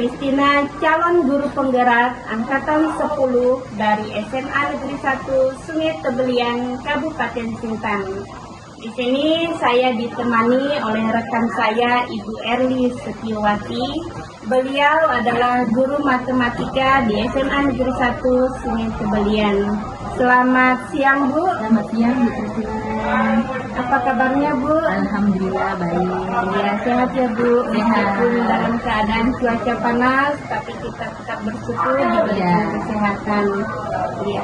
Christina, calon guru penggerak Angkatan 10 dari SMA Negeri 1 Sungai Tebelian, Kabupaten Sintang. Di sini saya ditemani oleh rekan saya, Ibu Erli Setiawati. Beliau adalah guru matematika di SMA Negeri 1 Sungai Tebelian. Selamat siang, Bu. Selamat siang, Bu Christina. Apa kabarnya, Bu? Alhamdulillah baik. Ya, sehat ya, Bu. Sehat. Meskipun dalam keadaan cuaca panas, tapi kita tetap bersyukur diberikan kesehatan. Ya.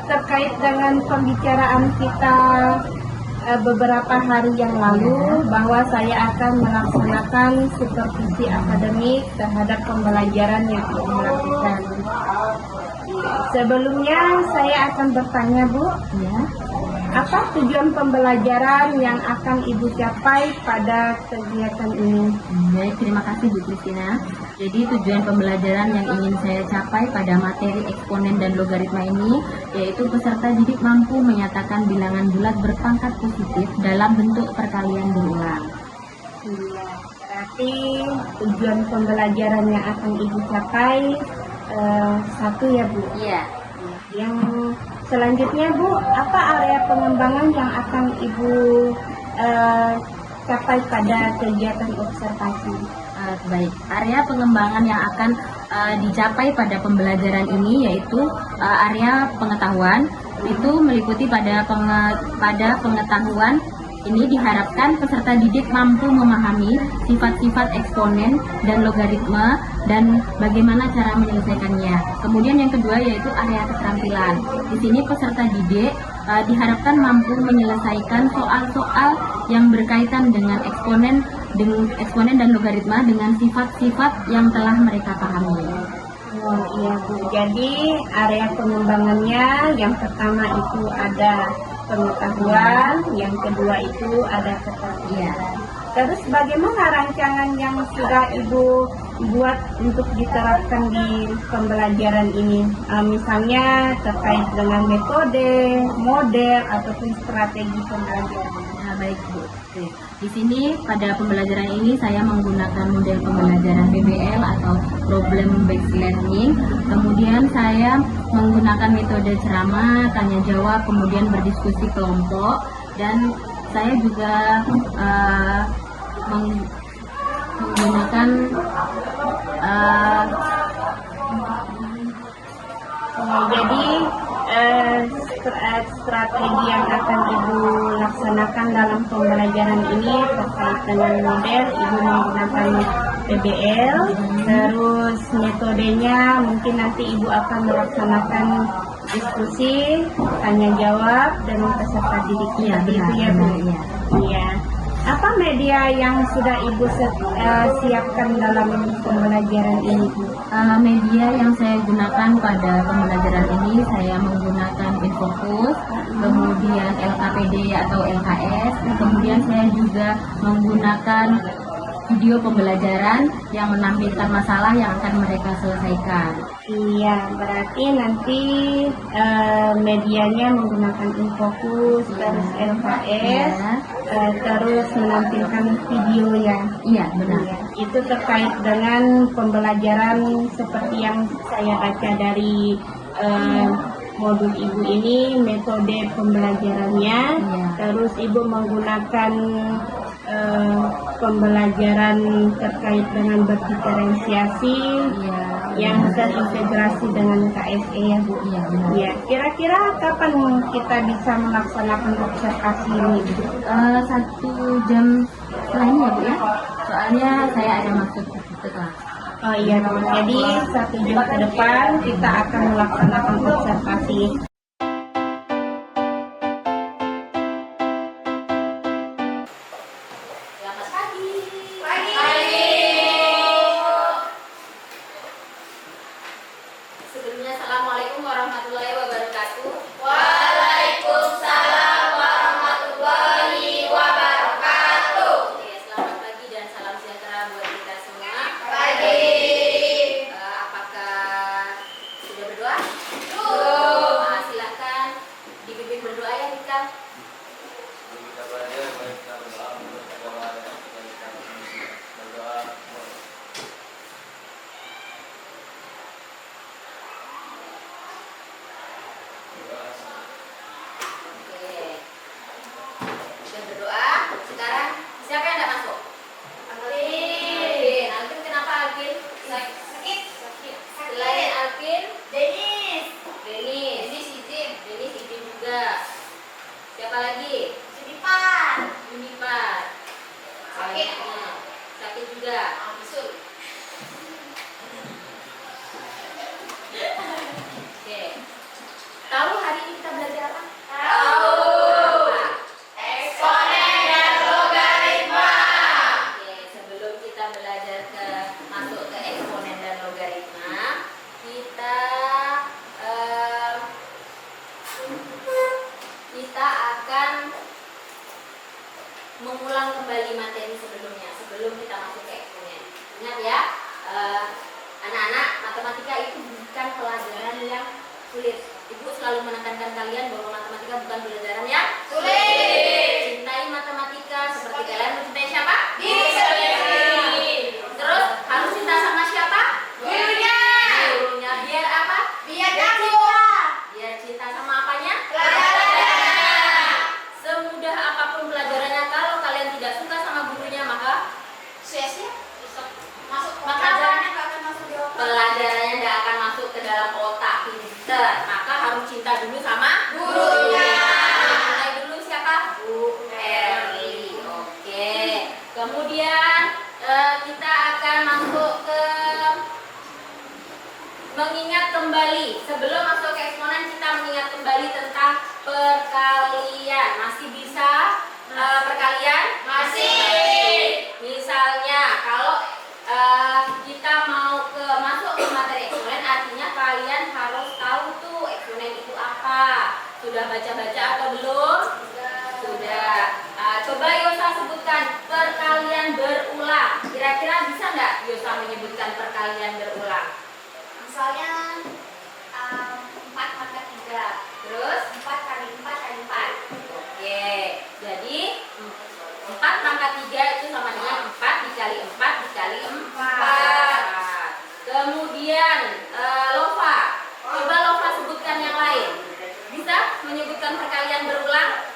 Terkait dengan pembicaraan kita beberapa hari yang lalu, bahwa saya akan melaksanakan supervisi akademik terhadap pembelajaran yang Ibu lakukan. Sebelumnya saya akan bertanya, Bu, Ya. apa tujuan pembelajaran yang akan Ibu capai pada kegiatan ini? Baik, terima kasih Bu Christina. Jadi tujuan pembelajaran yang ingin saya capai pada materi eksponen dan logaritma ini yaitu peserta didik mampu menyatakan bilangan bulat berpangkat positif dalam bentuk perkalian berulang. Iya, berarti tujuan pembelajaran yang akan Ibu capai satu ya, Bu. Iya. Yang selanjutnya, Bu, apa area pengembangan yang akan Ibu capai pada kegiatan observasi? Baik, area pengembangan yang akan dicapai pada pembelajaran ini yaitu area pengetahuan. Itu meliputi pada pengetahuan ini diharapkan peserta didik mampu memahami sifat-sifat eksponen dan logaritma dan bagaimana cara menyelesaikannya. Kemudian yang kedua yaitu area keterampilan. Di sini peserta didik diharapkan mampu menyelesaikan soal-soal yang berkaitan dengan eksponen dan logaritma dengan sifat-sifat yang telah mereka pahami. Oh iya, Bu. Jadi area pengembangannya yang pertama itu ada pengetahuan, yang kedua itu ada keterampilan. Terus bagaimana rancangan yang sudah Ibu buat untuk diterapkan di pembelajaran ini? Misalnya terkait dengan metode, model, ataupun strategi pembelajaran. Nah, baik Bu. Oke. Di sini pada pembelajaran ini saya menggunakan model pembelajaran PBL atau Problem Based Learning. Kemudian saya menggunakan metode ceramah, tanya jawab, kemudian berdiskusi kelompok, dan saya juga menggunakan jadi strategi yang akan Ibu laksanakan dalam pembelajaran ini terkait dengan model, Ibu menggunakan PBL, terus metodenya mungkin nanti Ibu akan melaksanakan diskusi, tanya jawab dengan peserta didiknya. Itu ya, Bu. Iya. Apa media yang sudah Ibu siapkan dalam pembelajaran ini, Bu? Media yang saya gunakan pada pembelajaran ini saya menggunakan Infocus, kemudian LKPD atau LKS, kemudian saya juga menggunakan video pembelajaran yang menampilkan masalah yang akan mereka selesaikan. Iya, berarti nanti medianya menggunakan Infocus, terus LKS, terus menampilkan video ya. Iya, benar. Iya. Itu terkait dengan pembelajaran seperti yang saya baca dari modul Ibu ini, metode pembelajarannya, terus Ibu menggunakan pembelajaran terkait dengan berdiferensiasi yang terintegrasi dengan KSE ya, Bu. Ya, kira-kira kapan kita bisa melaksanakan observasi ini, Bu? 1 jam lainnya, Bu ya. Soalnya saya ada maksud setelah. Oh iya, Bu. Jadi 1 jam ke depan kita akan melaksanakan observasi. Sebelumnya, Assalamualaikum warahmatullahi wabarakatuh. Waalaikumsalam warahmatullahi wabarakatuh. Oke, selamat pagi dan salam sejahtera buat kita semua. Pagi. Apakah sudah berdoa? Silakan dibimbing berdoa ya, Rika. sulit. Ibu selalu menekankan kalian bahwa matematika bukan pelajaran yang Sulit. Cintai matematika seperti kalian mencintai siapa? Diri sendiri. Terus harus cinta sama siapa? Gurunya. Gurunya. Biar apa? Biar kamu. Biar cinta sama apanya? Pelajarannya. Semudah apapun pelajarannya, kalau kalian tidak suka sama gurunya, maka Sia-sia. Masuk. Maka Pelajarannya nggak akan masuk di otak. pelajarannya tidak akan masuk ke dalam otak pinter. Maka harus cinta dulu sama Gurunya. Cintai dulu siapa? Bu Erli. Oke. Kemudian kita akan masuk ke mengingat kembali. Sebelum masuk ke eksponen, kita mengingat kembali tentang perkalian. Masih bisa perkalian? Masih. Misalnya kalau kita mau masuk ke materi eksponen, artinya kalian harus tahu tuh eksponen itu apa. Sudah baca-baca atau belum? Sudah. Coba Yosa sebutkan perkalian berulang. Kira-kira bisa nggak Yosa menyebutkan perkalian berulang? Misalnya 4 pangkat 3. Terus 4 kali 4 kali 4. Oke, jadi 4 pangkat 3 itu sama dengan 4 dikali 4 dikali 4. Kemudian Lova, coba Lova sebutkan yang lain. Bisa menyebutkan perkalian berulang?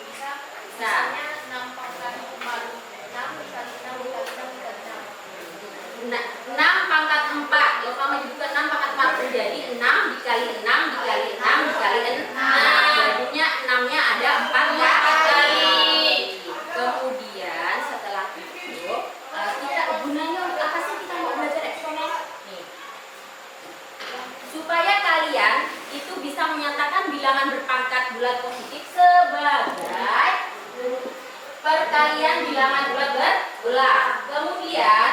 Bisa. Bisa. Misalnya 6 pangkat 4. 6 dikali 6 dikali 6 dikali 6. 6 pangkat 4. Lova menyebutkan 6 pangkat 4 menjadi 6 dikali 6 dikali 6 dikali 6. Jadinya 6-nya ada 4 kali. Kemudian setelah itu kita gunanya untuk apa sih kita mau belajar eksponen? Nih. Supaya kalian itu bisa menyatakan bilangan berpangkat bulat positif sebagai perkalian bilangan bulat berulang. Kemudian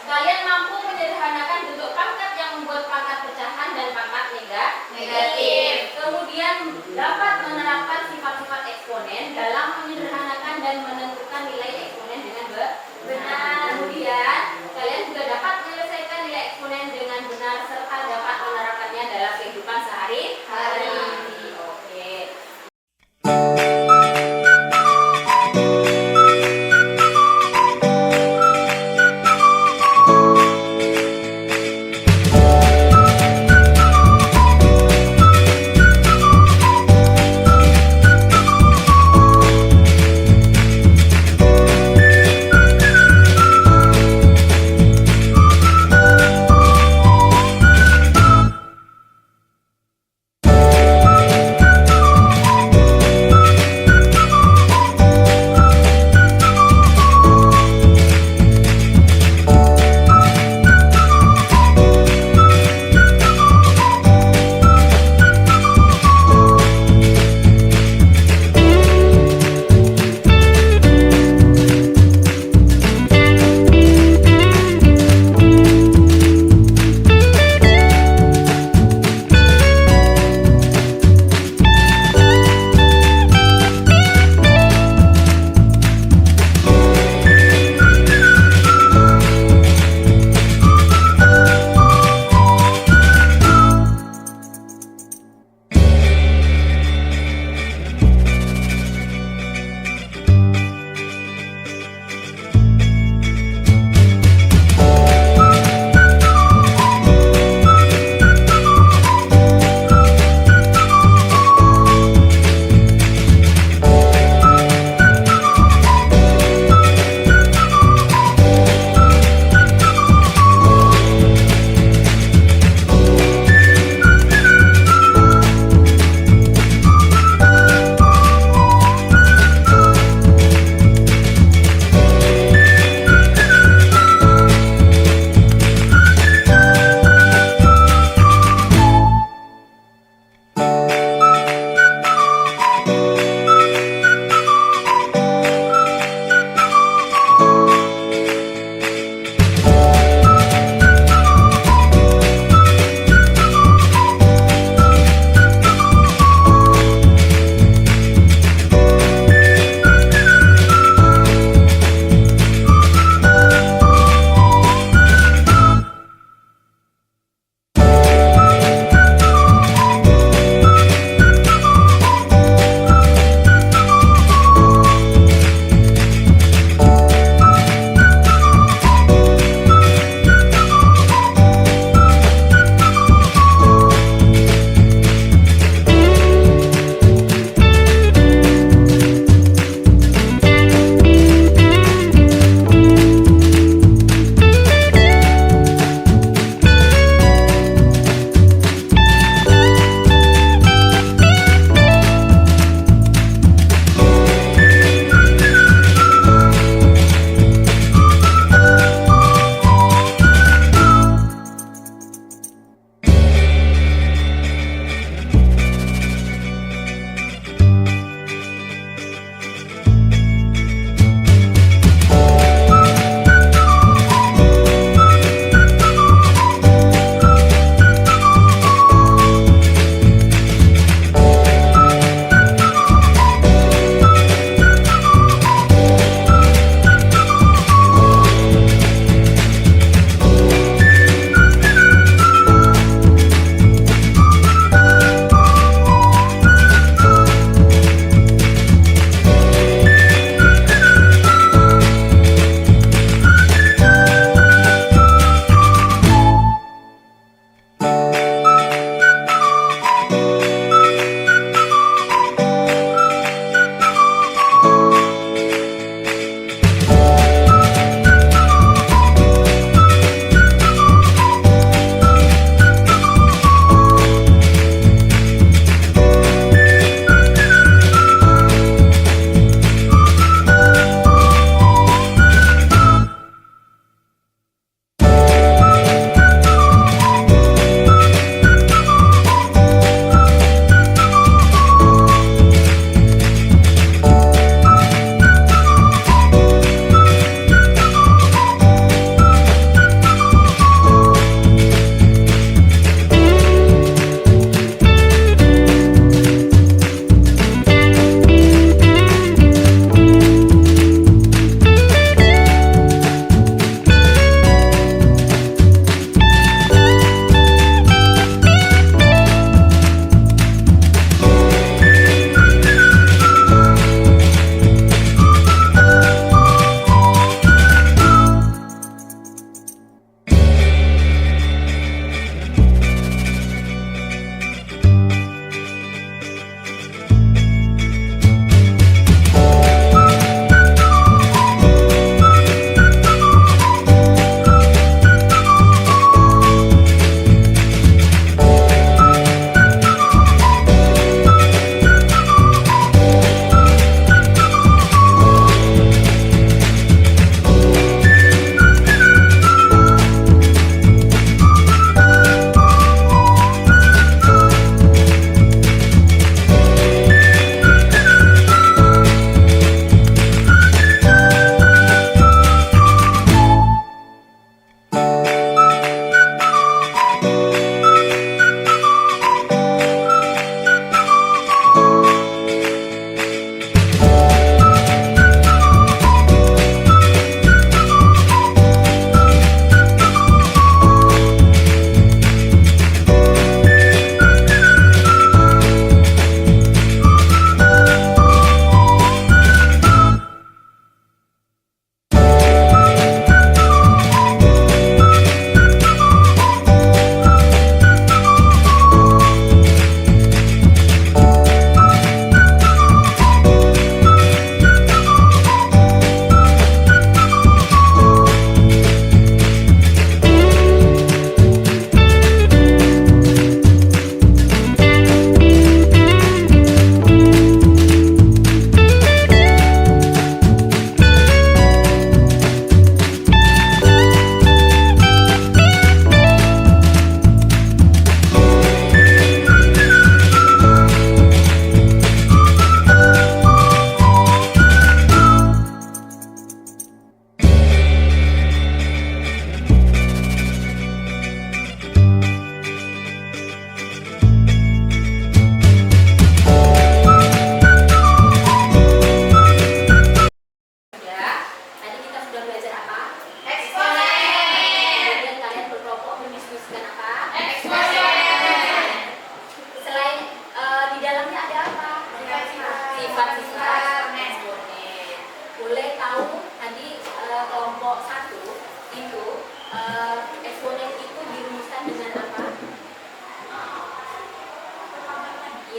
kalian mampu menyederhanakan bentuk pangkat yang membuat pangkat pecahan dan pangkat negatif. Kemudian dapat menerapkan sifat-sifat eksponen dalam menyederhanakan dan menentukan nilai eksponen dengan benar. Kemudian kalian juga dapat menyelesaikan nilai eksponen dengan benar serta dapat menerapkannya dalam kehidupan sehari-hari. Oke.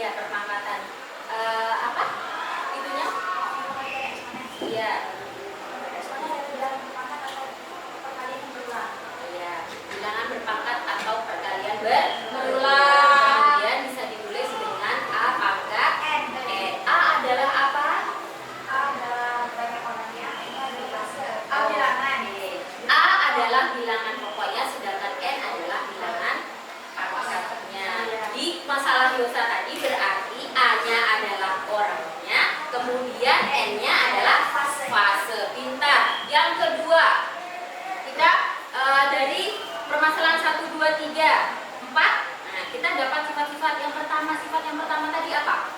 Iya, perpangkatan. Apa? Itunya? Iya. Iya, bilangan berpangkat atau perkalian berulang. Kemudian bisa ditulis dengan A pangkat N. A adalah apa? A adalah bilangan pokoknya, sedangkan N adalah bilangan pangkatnya. Di masalah Yosa tadi berarti A-nya adalah orangnya, kemudian N-nya adalah fase. Pintar. Yang kedua, kita dari permasalahan 1, 2, 3, 4. Nah, kita dapat sifat-sifat yang pertama. Sifat yang pertama tadi apa?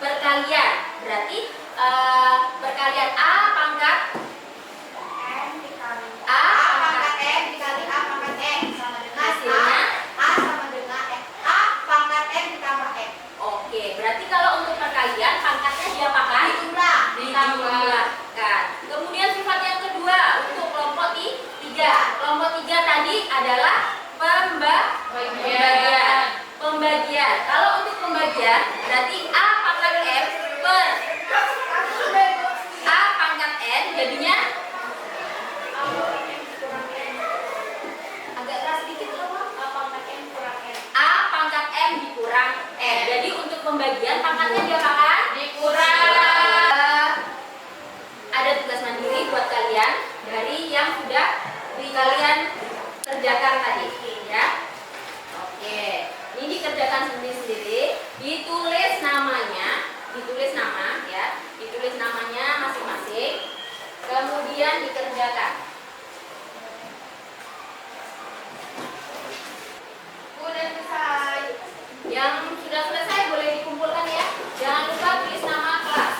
Perkalian. Berarti perkalian A pangkat hasilnya. Oke, berarti kalau untuk perkalian pangkatnya diapakan? Ditambahkan. Kemudian sifat yang kedua untuk kelompok 3. Kelompok 3 tadi adalah pembagian. Kalau untuk pembagian berarti A pangkat M per A pangkat N jadinya agak keras sedikit loh. A pangkat M dikurang N. Jadi untuk pembagian pangkatnya diapakan? Dikurang. Ada tugas mandiri buat kalian dari yang sudah kalian kerjakan tadi, ya. Oke, ini dikerjakan sendiri-sendiri. Ditulis namanya, ditulis namanya masing-masing. Kemudian dikerjakan. Udah selesai. Yang sudah selesai boleh dikumpulkan ya. Jangan lupa tulis nama kelas.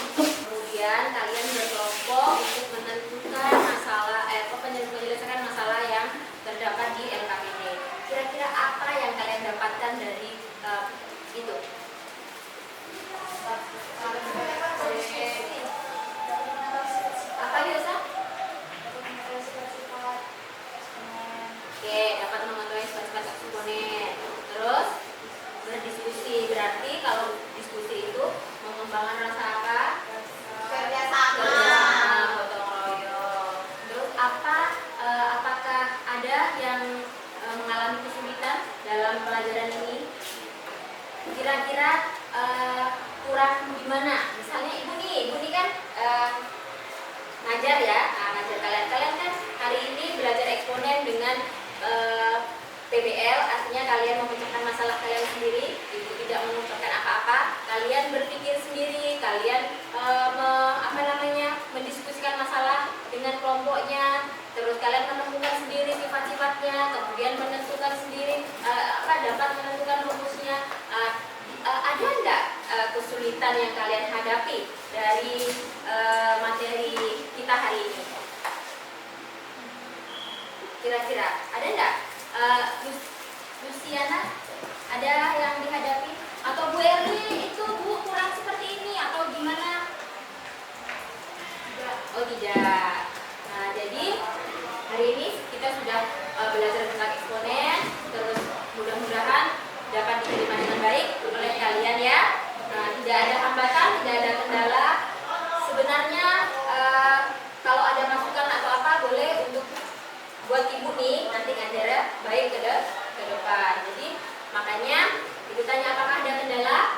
Kemudian kalian berkelompok untuk menentukan masalah menyelesaikan masalah yang terdapat di LKPD. Kira-kira apa yang kalian dapatkan dari itu? Apa Yosa? Oke, dapat mengetahui sifat-sifat eksponen. Terus berdiskusi. Berarti kalau diskusi itu mengembangkan rasa apa? Kerjasama, gotong royong. Terus apakah ada yang mengalami kesulitan dalam pelajaran ini? Kira-kira kurang gimana? Misalnya ibu nih kan ngajar ya, ngajar kalian kan hari ini belajar eksponen dengan PBL, artinya kalian memecahkan masalah kalian sendiri, ibu tidak mengucapkan apa-apa, kalian berpikir sendiri, kalian mendiskusikan masalah dengan kelompoknya, terus kalian menemukan sendiri sifat-sifatnya, kemudian menentukan sendiri dapat menentukan rumusnya. Ada enggak kesulitan yang kalian hadapi dari materi kita hari ini? Kira-kira ada enggak? Luciana, ada yang dihadapi? Atau Bu Erli itu Bu kurang seperti ini atau gimana? Oh tidak. Nah jadi hari ini kita sudah belajar tentang eksponen, terus mudah-mudahan dapat diterima dengan baik oleh kalian ya. Nah, tidak ada hambatan, tidak ada kendala. Sebenarnya kalau ada masukan atau apa boleh untuk buat ibu nih nanti ngajarnya baik ke depan. Jadi makanya ibu tanya apakah ada kendala?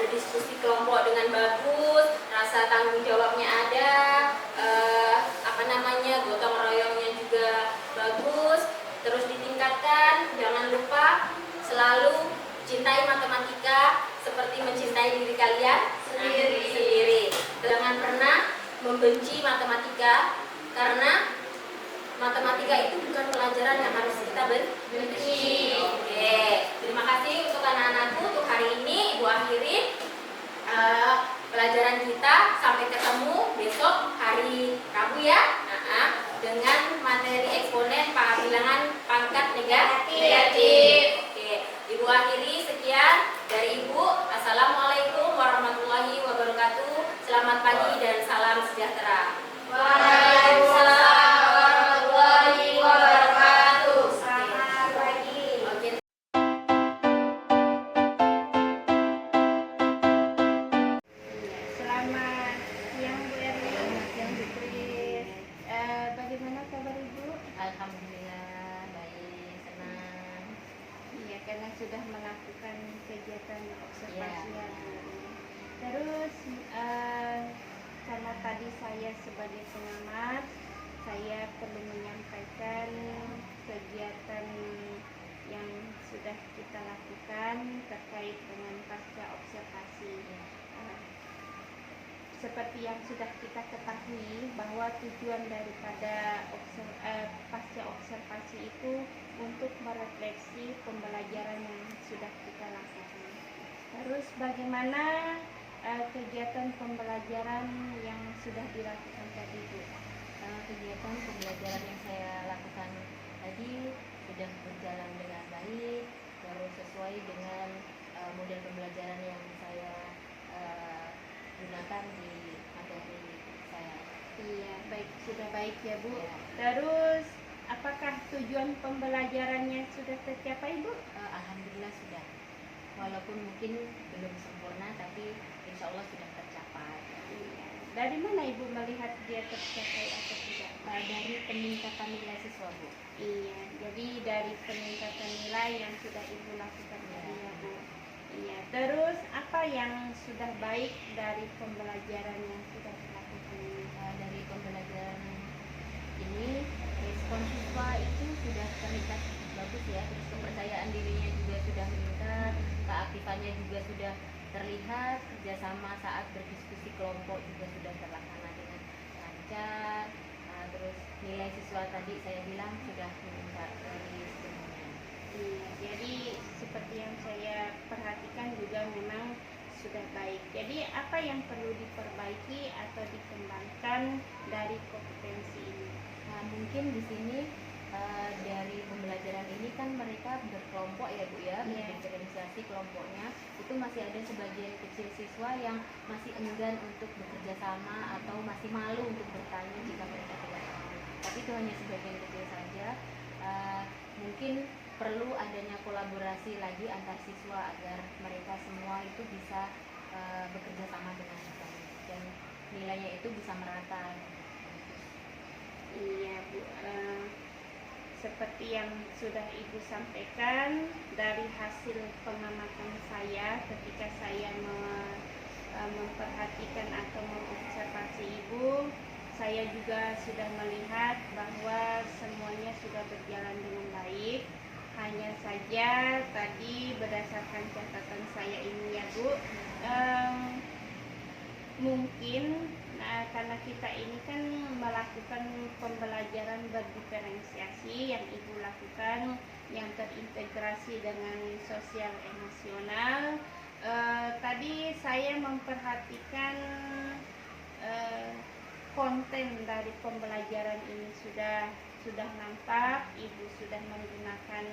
berdiskusi kelompok dengan bagus, rasa tanggung jawabnya ada, gotong royongnya juga bagus, terus ditingkatkan. Jangan lupa selalu cintai matematika seperti mencintai diri kalian sendiri. Jangan pernah membenci matematika, karena matematika itu bukan pelajaran yang harus kita benci. Oke, terima kasih untuk anak-anakku. Untuk hari ini Ibu akhirin pelajaran kita. Sampai ketemu besok hari Rabu ya, dengan materi eksponen bilangan pangkat negatif. Oke, Ibu akhiri sekian dari Ibu. Assalamualaikum warahmatullahi wabarakatuh. Selamat pagi dan salam sejahtera. Waalaikumsalam warahmatullahi wabarakatuh. Selamat pagi. Oke. Selamat siang Bu Erni. Selamat siang Bu Kris. Bagaimana kabar Ibu? Alhamdulillah baik, senang. Iya, karena sudah melakukan kegiatan observasi Iya. hari ini. Terus karena tadi saya sebagai pengamat, saya perlu menyampaikan kegiatan yang sudah kita lakukan terkait dengan pasca observasi. Seperti yang sudah kita ketahui bahwa tujuan daripada pasca observasi itu untuk merefleksi pembelajaran yang sudah kita lakukan. Terus bagaimana kegiatan pembelajaran yang sudah dilakukan tadi Bu? Kegiatan pembelajaran yang saya lakukan tadi sudah berjalan dengan baik, terus sesuai dengan model pembelajaran yang saya gunakan di materi saya. Iya, baik, sudah baik ya Bu. Ya. Terus apakah tujuan pembelajarannya sudah tercapai Bu? Alhamdulillah sudah. Walaupun mungkin belum sempurna, tapi insya Allah sudah tercapai. Iya. Dari mana Ibu melihat dia tercapai atau tidak? Dari peningkatan nilai siswa, Bu. Iya, jadi dari peningkatan nilai yang sudah Ibu lakukan tadi ya Bu. Iya, terus apa yang sudah baik dari pembelajaran yang sudah dilakukan ini? Dari pembelajaran ini, respon siswa itu sudah terlihat bagus ya, terus kepercayaan dirinya juga sudah meningkat, keaktifannya juga sudah terlihat, kerjasama saat berdiskusi kelompok juga sudah terlaksana dengan lancar. Terus nilai siswa tadi saya bilang sudah meningkat dari sebelumnya. Iya, jadi seperti yang saya perhatikan juga memang sudah baik. Jadi apa yang perlu diperbaiki atau dikembangkan dari kompetensi ini? Mungkin di sini dari pembelajaran ini kan mereka berkelompok ya Bu ya, Iya. berdiferensiasi kelompoknya. Itu masih ada sebagian kecil siswa yang masih enggan untuk bekerja sama atau masih malu untuk bertanya jika mereka tidak tahu. Tapi itu hanya sebagian kecil saja. Mungkin perlu adanya kolaborasi lagi antar siswa agar mereka semua itu bisa bekerja sama dengan baik dan nilainya itu bisa merata. Iya Bu, seperti yang sudah Ibu sampaikan dari hasil pengamatan saya ketika saya memperhatikan atau mengobservasi Ibu, saya juga sudah melihat bahwa semuanya sudah berjalan dengan baik. Hanya saja tadi berdasarkan catatan saya ini ya Bu, mungkin karena kita ini kan melakukan pembelajaran berdiferensiasi yang Ibu lakukan yang terintegrasi dengan sosial emosional. Tadi saya memperhatikan konten dari pembelajaran ini sudah nampak. Ibu sudah menggunakan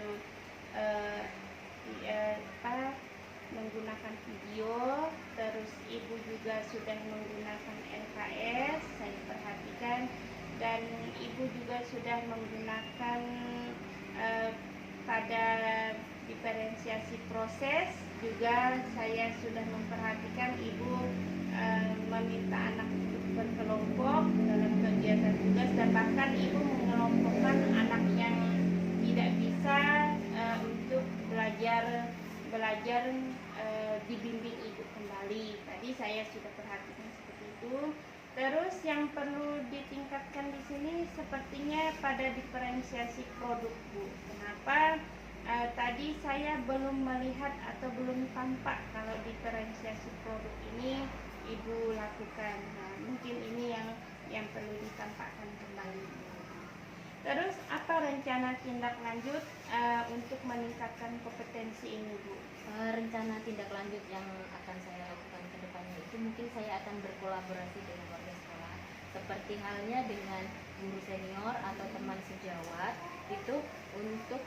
menggunakan video, terus Ibu juga sudah menggunakan LKS, saya perhatikan, dan Ibu juga sudah menggunakan pada diferensiasi proses juga saya sudah memperhatikan Ibu meminta anak untuk berkelompok dalam kegiatan tugas, dan bahkan Ibu mengelompokkan anak yang tidak bisa untuk belajar belajar dibimbing Ibu kembali. Tadi saya sudah perhatikan seperti itu. Terus yang perlu ditingkatkan di sini sepertinya pada diferensiasi produk, Bu. Kenapa? Tadi saya belum melihat atau belum tampak kalau diferensiasi produk ini Ibu lakukan. Nah, mungkin ini yang perlu ditampakkan kembali. Terus apa rencana tindak lanjut untuk meningkatkan kompetensi ini, Bu? Rencana tindak lanjut yang akan saya lakukan ke depannya itu mungkin saya akan berkolaborasi dengan warga sekolah, seperti halnya dengan guru senior atau teman sejawat itu untuk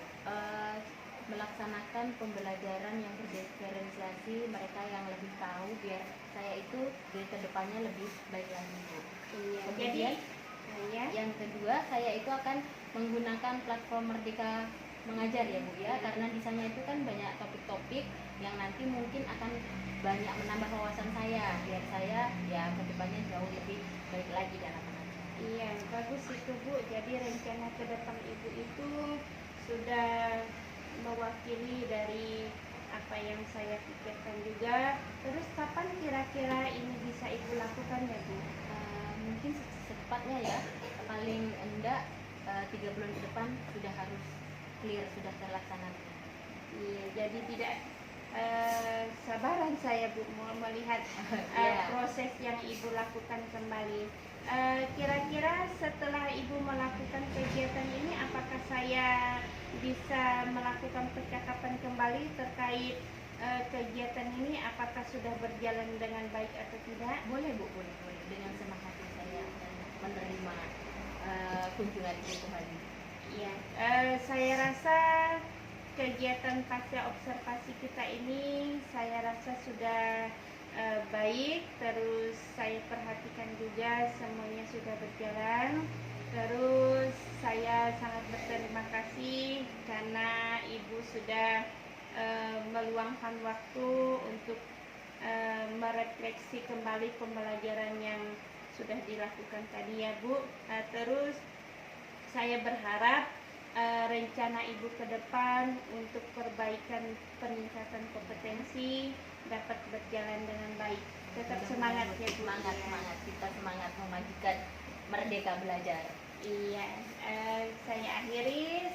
melaksanakan pembelajaran yang berdiferensiasi, mereka yang lebih tahu biar saya itu di kedepannya lebih baik lagi, Bu. Iya. Kemudian Ya. yang kedua, saya itu akan menggunakan platform Merdeka Mengajar ya Bu ya, karena di sana itu kan banyak topik-topik yang nanti mungkin akan banyak menambah wawasan saya, biar saya ya kedepannya jauh lebih baik lagi dalam mengajar. Iya, bagus itu, Bu. Jadi rencana ke depan Ibu itu sudah mewakili dari apa yang saya pikirkan juga. Terus kapan kira-kira ini bisa Ibu lakukan ya, Bu? Mungkin secepatnya ya, paling enggak 3 bulan ke depan sudah harus clear, sudah terlaksana. Iya, jadi tidak sabaran saya, Bu, mau melihat Iya. proses yang Ibu lakukan kembali. Kira-kira setelah Ibu melakukan kegiatan ini, apakah saya bisa melakukan percakapan kembali terkait kegiatan ini? Apakah sudah berjalan dengan baik atau tidak? Boleh Bu, boleh. Dengan senang hati saya akan menerima kunjungan itu kembali. Iya, saya rasa kegiatan pasca observasi kita ini saya rasa sudah baik. Terus saya perhatikan juga semuanya sudah berjalan. Terus saya sangat berterima kasih karena Ibu sudah meluangkan waktu untuk merefleksi kembali pembelajaran yang sudah dilakukan tadi ya, Bu. Terus saya berharap rencana Ibu ke depan untuk perbaikan peningkatan kompetensi dapat berjalan dengan baik. Tetap semangat ya, Bu. Semangat, kita semangat memajukan Merdeka Belajar. Iya, saya akhiri.